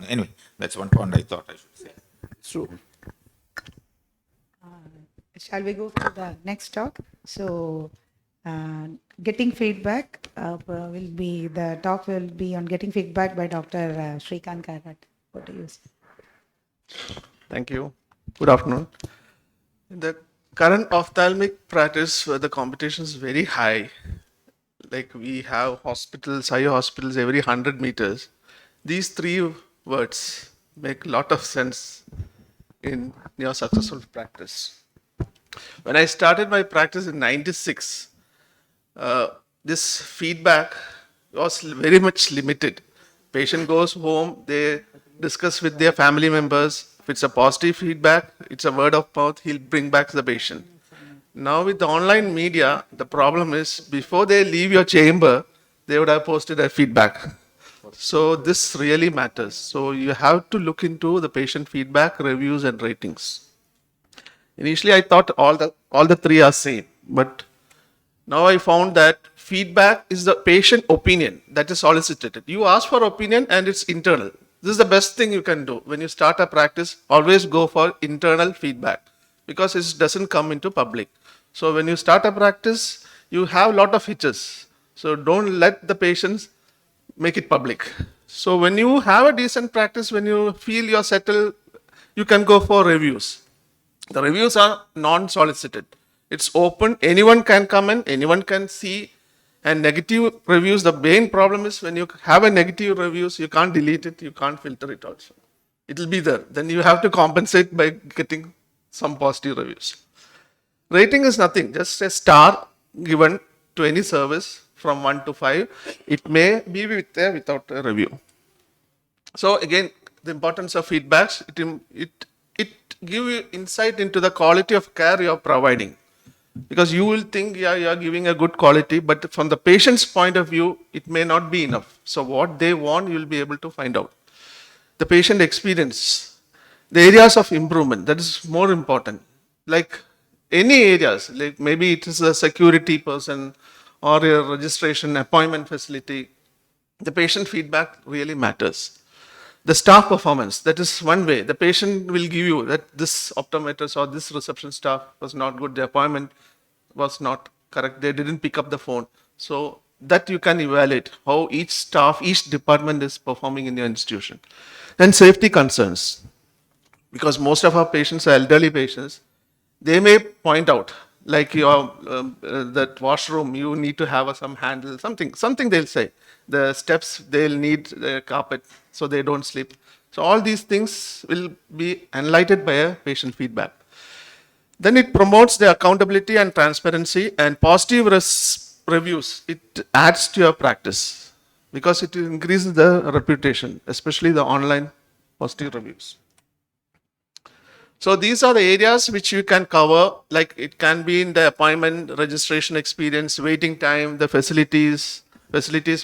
Anyway, that's one point I thought I should say. True. Shall we go to the next talk? So, getting feedback will be the talk will be on getting feedback by Dr. Sreekanth Karat. What do you say? Thank you. Good afternoon. In the current ophthalmic practice, where the competition is very high, like we have hospitals, higher hospitals every 100 meters, these three words make a lot of sense in your successful practice. When I started my practice in 96, this feedback was very much limited. Patient goes home, they discuss with their family members. If it's a positive feedback, it's a word of mouth, he'll bring back the patient. Now with the online media, the problem is before they leave your chamber, they would have posted a feedback. So this really matters. So you have to look into the patient feedback, reviews and ratings. Initially, I thought all the three are same, but now I found that feedback is the patient opinion that is solicited. You ask for opinion and it's internal. This is the best thing you can do. When you start a practice, always go for internal feedback because it doesn't come into public. So when you start a practice, you have a lot of hitches. So don't let the patients make it public. So when you have a decent practice, when you feel you're settled, you can go for reviews. The reviews are non-solicited. It's open. Anyone can come in. Anyone can see. And negative reviews, the main problem is when you have a negative reviews, you can't delete it. You can't filter it also. It will be there. Then you have to compensate by getting some positive reviews. Rating is nothing. Just a star given to any service from 1 to 5. It may be with or without a review. So again, the importance of feedbacks. It give you insight into the quality of care you are providing. Because you will think, yeah, you are giving a good quality, but from the patient's point of view, it may not be enough. So what they want, you will be able to find out. The patient experience, the areas of improvement, that is more important. Like any areas, like maybe it is a security person or a registration appointment facility, the patient feedback really matters. The staff performance, that is one way. The patient will give you that this optometrist or this reception staff was not good, the appointment was not correct, they didn't pick up the phone. So that you can evaluate how each staff, each department is performing in your institution. And safety concerns, because most of our patients are elderly patients, they may point out, like your that washroom, you need to have some handle, something they'll say. The steps, they'll need the carpet so they don't slip. So all these things will be enlightened by a patient feedback. Then it promotes the accountability and transparency and positive reviews. It adds to your practice because it increases the reputation, especially the online positive reviews. So these are the areas which you can cover, like it can be in the appointment, registration experience, waiting time, the facilities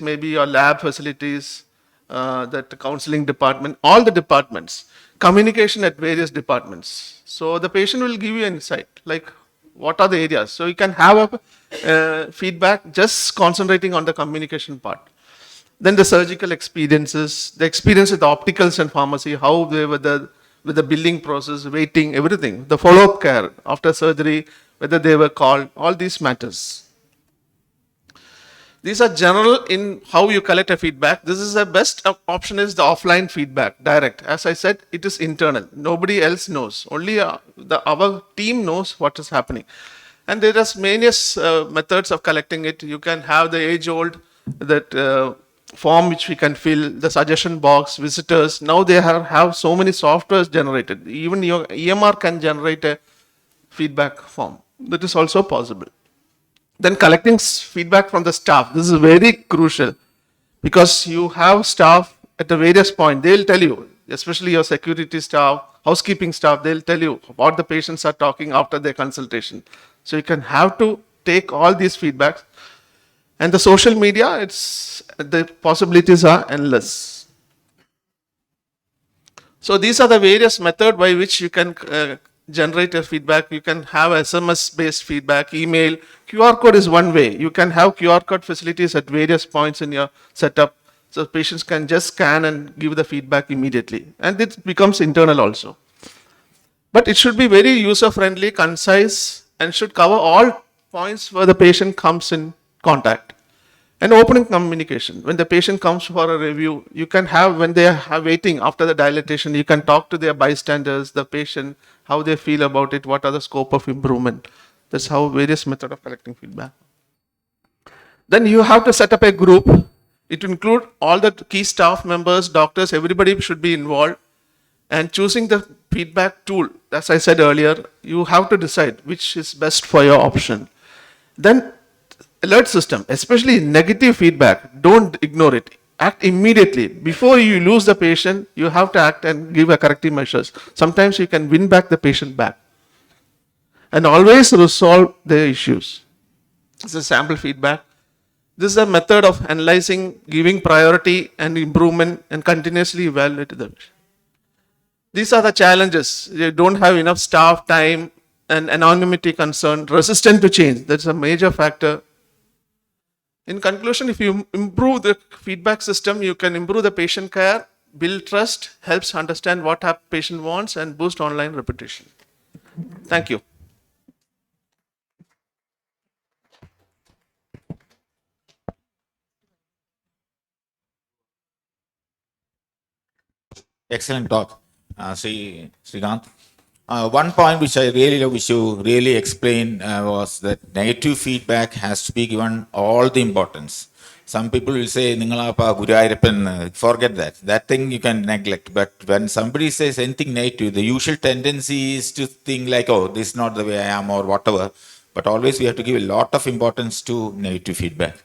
may be your lab facilities, that counseling department, all the departments, communication at various departments. So the patient will give you insight, like what are the areas. So you can have a feedback just concentrating on the communication part. Then the surgical experiences, the experience with the opticals and pharmacy, how they were with the billing process, waiting, everything. The follow-up care after surgery, whether they were called, all these matters. These are general in how you collect a feedback. This is the best option is the offline feedback, direct. As I said, it is internal. Nobody else knows. Only our team knows what is happening. And there are many methods of collecting it. You can have the age-old that form which we can fill, the suggestion box, visitors. Now they have so many softwares generated. Even your EMR can generate a feedback form. That is also possible. Then collecting feedback from the staff. This is very crucial because you have staff at the various points. They'll tell you, especially your security staff, housekeeping staff, they'll tell you what the patients are talking after their consultation. So you can have to take all these feedbacks. And the social media, the possibilities are endless. So these are the various methods by which you can generate a feedback. You can have SMS-based feedback, email. QR code is one way. You can have QR code facilities at various points in your setup. So patients can just scan and give the feedback immediately. And it becomes internal also. But it should be very user-friendly, concise, and should cover all points where the patient comes in contact. And open communication. When the patient comes for a review, you can have, when they are waiting after the dilatation, you can talk to their bystanders, the patient, how they feel about it, what are the scope of improvement. That's how various method of collecting feedback. Then you have to set up a group. It will include all the key staff members, doctors, everybody should be involved. And choosing the feedback tool, as I said earlier, you have to decide which is best for your option. Then alert system, especially negative feedback, don't ignore it. Act immediately. Before you lose the patient, you have to act and give a corrective measures. Sometimes you can win back the patient back. And always resolve the issues. This is sample feedback. This is a method of analyzing, giving priority and improvement, and continuously evaluate the patient. These are the challenges. You don't have enough staff, time, and anonymity concern, resistant to change. That's a major factor. In conclusion, if you improve the feedback system, you can improve the patient care, build trust, helps understand what a patient wants, and boost online reputation. Thank you. Excellent talk, Sreekanth. One point which I really love, which you really explained, was that negative feedback has to be given all the importance. Some people will say, Ningalapa, Gurayappan, forget that. That thing you can neglect. But when somebody says anything negative, the usual tendency is to think like, oh, this is not the way I am or whatever. But always we have to give a lot of importance to negative feedback.